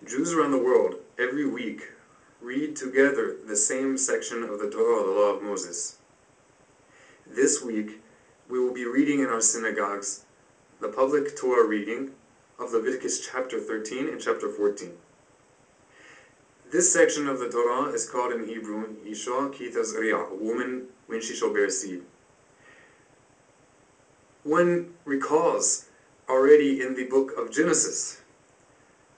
Jews around the world, every week, read together the same section of the Torah, the Law of Moses. This week, we will be reading in our synagogues the public Torah reading of Leviticus chapter 13 and chapter 14. This section of the Torah is called in Hebrew, Isha ki tazri'ah, a woman when she shall bear seed. One recalls already in the book of Genesis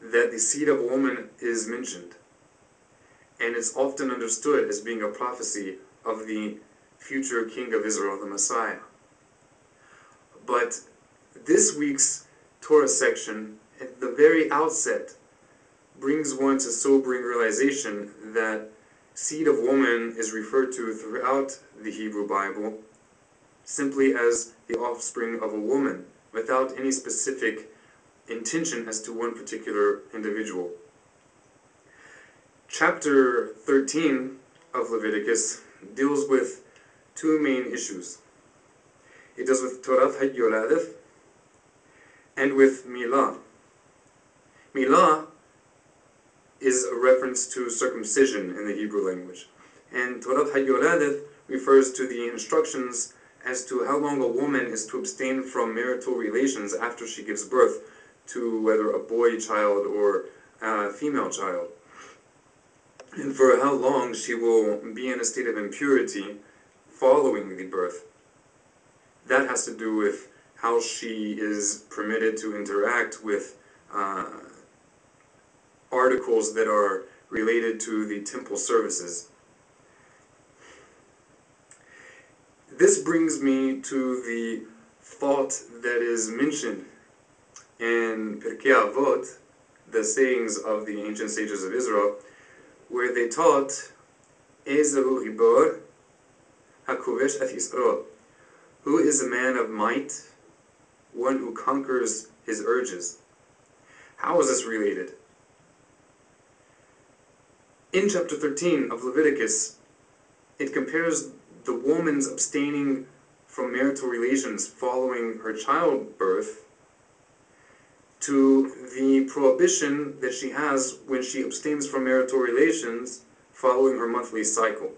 that the seed of a woman is mentioned, and it's often understood as being a prophecy of the future king of Israel, the Messiah. But this week's Torah section, at the very outset, brings one to sobering realization that seed of woman is referred to throughout the Hebrew Bible simply as the offspring of a woman, without any specific intention as to one particular individual. Chapter 13 of Leviticus deals with two main issues. It deals with Torah ha-shavua and with Milah. Milah is a reference to circumcision in the Hebrew language, and Torah ha-shavua refers to the instructions as to how long a woman is to abstain from marital relations after she gives birth to whether a boy child or a female child, and for how long she will be in a state of impurity following the birth. That has to do with how she is permitted to interact with articles that are related to the temple services. This brings me to the thought that is mentioned in Pirkei Avot, the sayings of the ancient sages of Israel, where they taught, Ezehu Ribor HaKovesh et Yisrael, who is a man of might, one who conquers his urges. How is this related? In chapter 13 of Leviticus, it compares the woman's abstaining from marital relations following her childbirth to the prohibition that she has when she abstains from marital relations following her monthly cycle.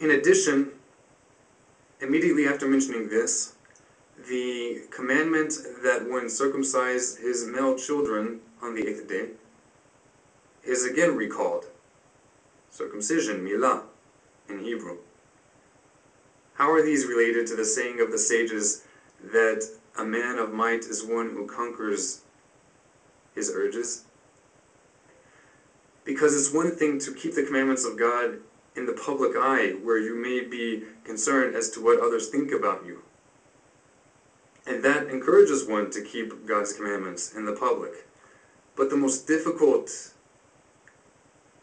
In addition, immediately after mentioning this, the commandment that one circumcise his male children on the 8th day is again recalled. Circumcision, milah, in Hebrew. How are these related to the saying of the sages that a man of might is one who conquers his urges? Because it's one thing to keep the commandments of God in the public eye, where you may be concerned as to what others think about you. And that encourages one to keep God's commandments in the public. But the most difficult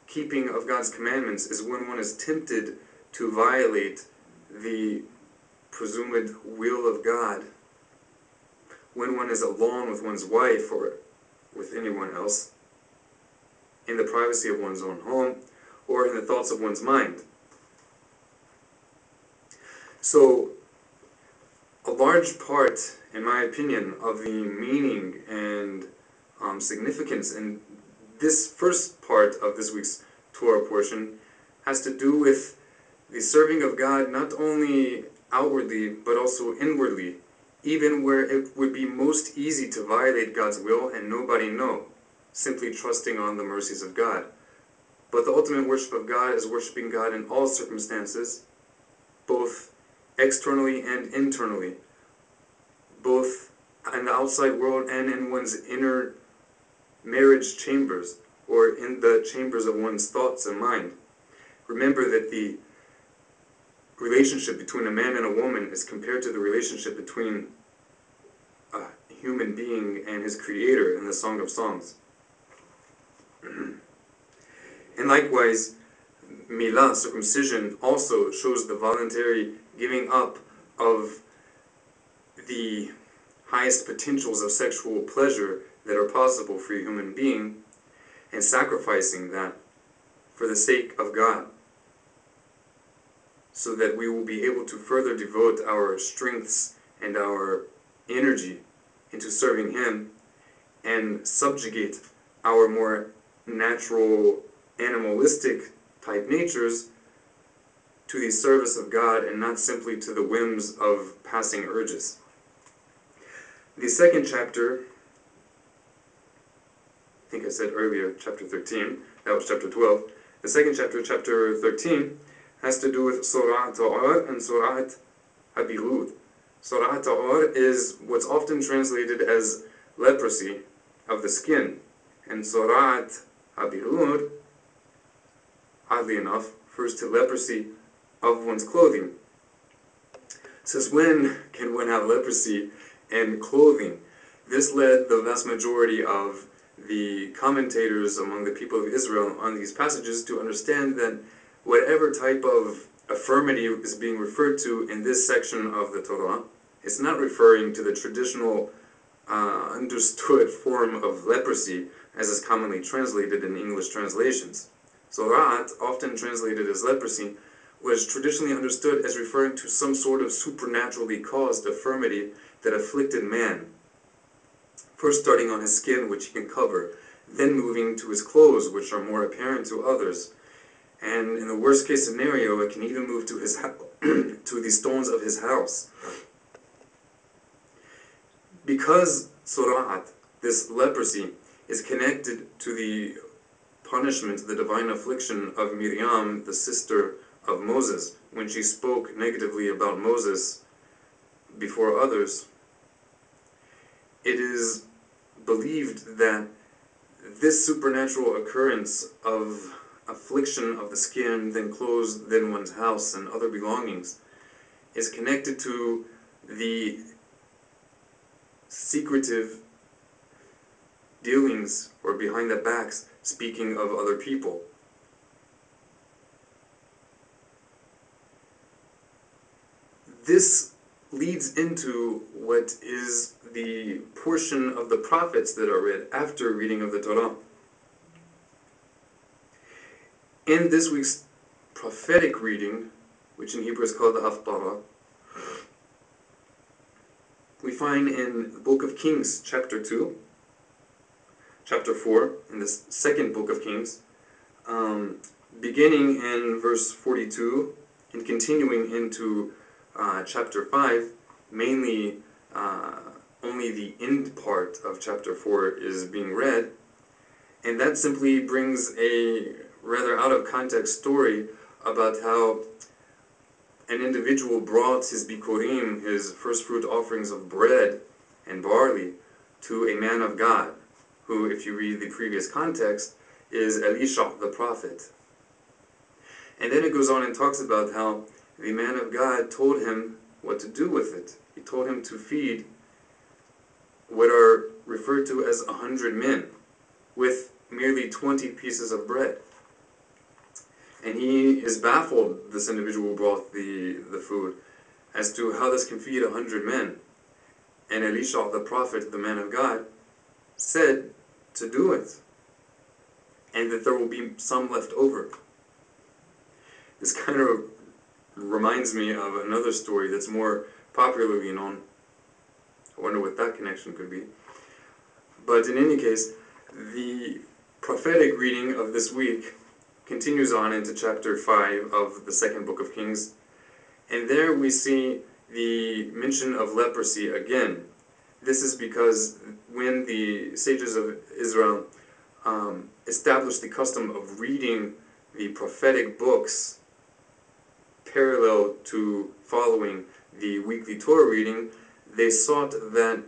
keeping of God's commandments is when one is tempted to violate the presumed will of God, when one is alone with one's wife or with anyone else, in the privacy of one's own home, or in the thoughts of one's mind. So, a large part, in my opinion, of the meaning and significance in this first part of this week's Torah portion has to do with the serving of God not only outwardly but also inwardly, even where it would be most easy to violate God's will and nobody know, simply trusting on the mercies of God. But the ultimate worship of God is worshiping God in all circumstances, both externally and internally, both in the outside world and in one's inner marriage chambers, or in the chambers of one's thoughts and mind. Remember that the relationship between a man and a woman is compared to the relationship between a human being and his creator in the Song of Songs. And likewise, milah, circumcision, also shows the voluntary giving up of the highest potentials of sexual pleasure that are possible for a human being, and sacrificing that for the sake of God, so that we will be able to further devote our strengths and our energy into serving Him and subjugate our more natural, animalistic type natures to the service of God and not simply to the whims of passing urges. The second chapter, I think I said earlier, chapter 13, that was chapter 12. The second chapter, chapter 13, has to do with Surah Ta'ar and Surah Habirud. Surah Ta'ar is what's often translated as leprosy of the skin, and Surah Habirud, oddly enough, refers to leprosy of one's clothing. It says, when can one have leprosy and clothing? This led the vast majority of the commentators among the people of Israel on these passages to understand that whatever type of affirmity is being referred to in this section of the Torah, it's not referring to the traditional understood form of leprosy as is commonly translated in English translations. Zorat, often translated as leprosy, was traditionally understood as referring to some sort of supernaturally caused infirmity that afflicted man. First starting on his skin, which he can cover, then moving to his clothes, which are more apparent to others. And in the worst case scenario, it can even move to his to the stones of his house. Because Surat, this leprosy, is connected to the punishment, the divine affliction of Miriam, the sister of Moses, when she spoke negatively about Moses before others, it is believed that this supernatural occurrence of affliction of the skin, then clothes, then one's house, and other belongings, is connected to the secretive dealings or behind the backs speaking of other people. This leads into what is the portion of the prophets that are read after reading of the Torah. In this week's prophetic reading, which in Hebrew is called the Haftarah, we find in the book of Kings, chapter 2, chapter 4, in the second book of Kings, beginning in verse 42 and continuing into chapter 5, mainly only the end part of chapter 4 is being read, and that simply brings a rather out of context story about how an individual brought his bikurim, his first fruit offerings of bread and barley, to a man of God, who, if you read the previous context, is Elisha the prophet. And then it goes on and talks about how the man of God told him what to do with it. He told him to feed what are referred to as 100 men with merely 20 pieces of bread. And he is baffled, this individual who brought the food, as to how this can feed 100 men. And Elisha the prophet, the man of God, said to do it, and that there will be some left over. This kind of reminds me of another story that's more popularly known. I wonder what that connection could be. But in any case, the prophetic reading of this week continues on into chapter 5 of the second book of Kings, and there we see the mention of leprosy again. This is because when the sages of Israel established the custom of reading the prophetic books parallel to following the weekly Torah reading, they sought that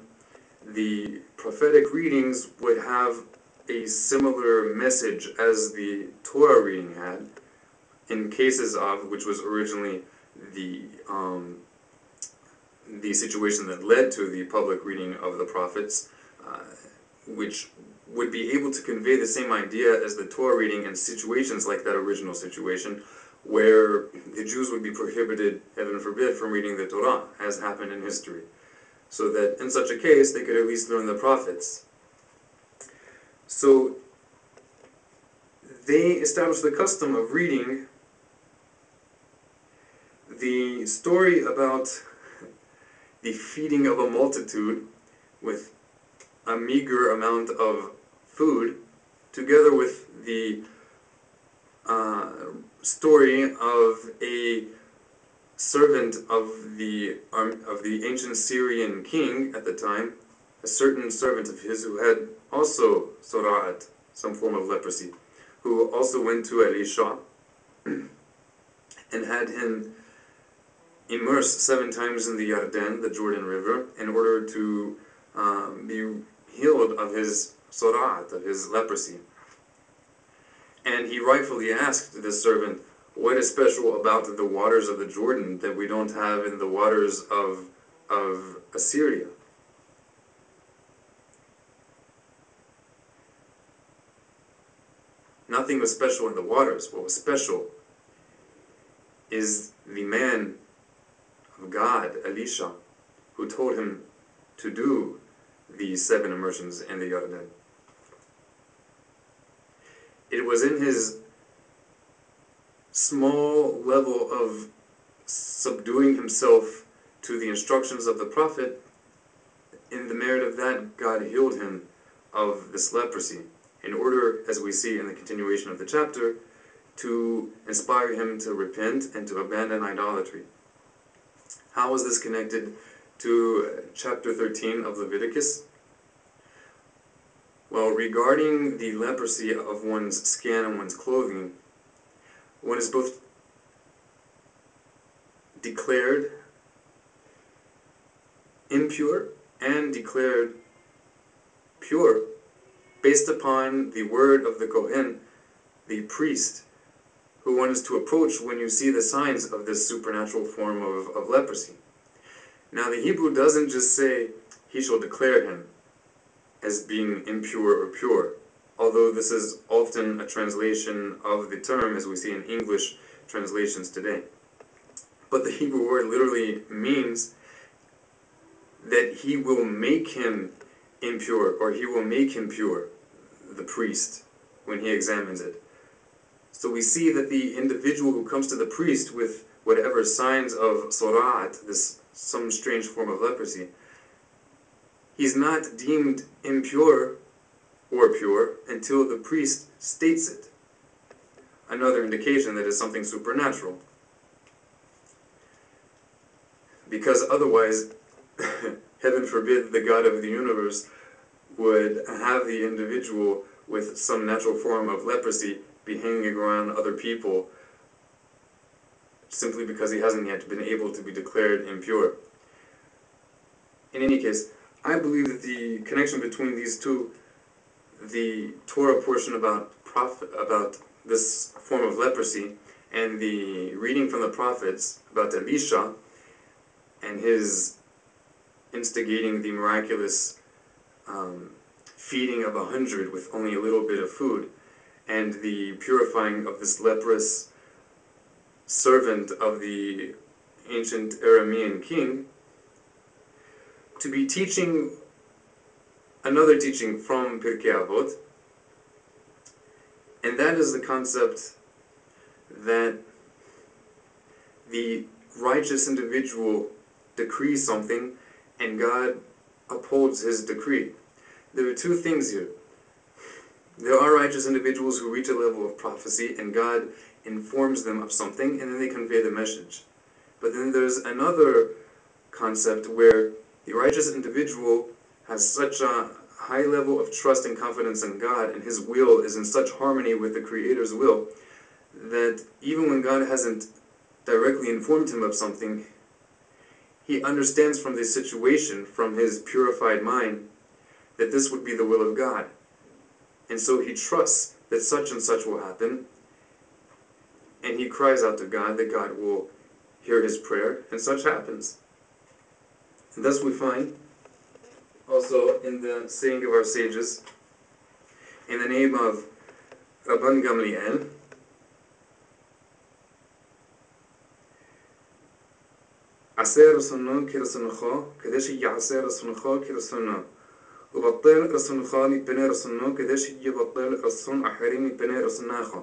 the prophetic readings would have a similar message as the Torah reading had, in cases of, which was originally the situation that led to the public reading of the prophets, which would be able to convey the same idea as the Torah reading in situations like that original situation, where the Jews would be prohibited, heaven forbid, from reading the Torah, as happened in history, so that in such a case they could at least learn the prophets. So they established the custom of reading the story about the feeding of a multitude with a meager amount of food, together with the story of a servant of the ancient Syrian king at the time, a certain servant of his who had also sora'at, some form of leprosy, who also went to Elisha and had him immerse 7 times in the Yarden, the Jordan River, in order to be healed of his sora'at, of his leprosy. And he rightfully asked this servant, what is special about the waters of the Jordan that we don't have in the waters of Assyria? Nothing was special in the waters. What was special is the man of God, Elisha, who told him to do these 7 immersions in the Yarden. It was in his small level of subduing himself to the instructions of the prophet, in the merit of that, God healed him of this leprosy, in order, as we see in the continuation of the chapter, to inspire him to repent and to abandon idolatry. How is this connected to chapter 13 of Leviticus? Well, regarding the leprosy of one's skin and one's clothing, one is both declared impure and declared pure based upon the word of the Kohen, the priest, who one is to approach when you see the signs of this supernatural form of leprosy. Now, the Hebrew doesn't just say, he shall declare him as being impure or pure, although this is often a translation of the term, as we see in English translations today. But the Hebrew word literally means that he will make him impure, or he will make him pure, the priest, when he examines it. So we see that the individual who comes to the priest with whatever signs of sora'at, this some strange form of leprosy, he's not deemed impure or pure until the priest states it. Another indication that it's something supernatural. Because otherwise, heaven forbid, the God of the universe would have the individual with some natural form of leprosy be hanging around other people simply because he hasn't yet been able to be declared impure. In any case, I believe that the connection between these two, the Torah portion about this form of leprosy, and the reading from the prophets about Elisha and his instigating the miraculous feeding of 100 with only a little bit of food, and the purifying of this leprous servant of the ancient Aramean king, to be teaching another teaching from Pirkei Avot, and that is the concept that the righteous individual decrees something and God upholds his decree. There are 2 things here. There are righteous individuals who reach a level of prophecy and God informs them of something and then they convey the message. But then there's another concept where the righteous individual has such a high level of trust and confidence in God, and his will is in such harmony with the Creator's will, that even when God hasn't directly informed him of something, he understands from this situation, from his purified mind, that this would be the will of God. And so he trusts that such and such will happen, and he cries out to God that God will hear his prayer, and such happens. And thus we find, also in the saying of our sages, in the name of Rabban Gamliel, עשה רצונו כרצונך, כדי שיעשה רצונך כרצונו, ובטל רצונך מפני רצונו, כדי שיבטל רצון אחרים מפני רצונך.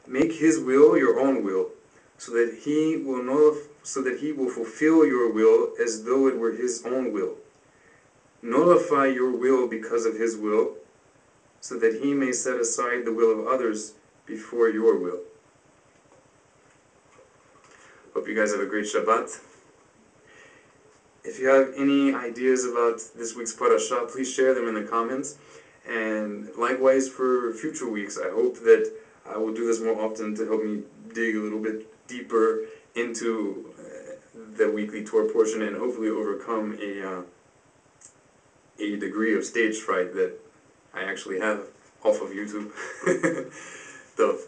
Make his will your own will, so that he will fulfill your will as though it were his own will. nullify your will because of His will, so that He may set aside the will of others before your will. Hope you guys have a great Shabbat. If you have any ideas about this week's parasha, please share them in the comments. And likewise for future weeks, I hope that I will do this more often to help me dig a little bit deeper into the weekly Torah portion and hopefully overcome a degree of stage fright that I actually have off of YouTube. So,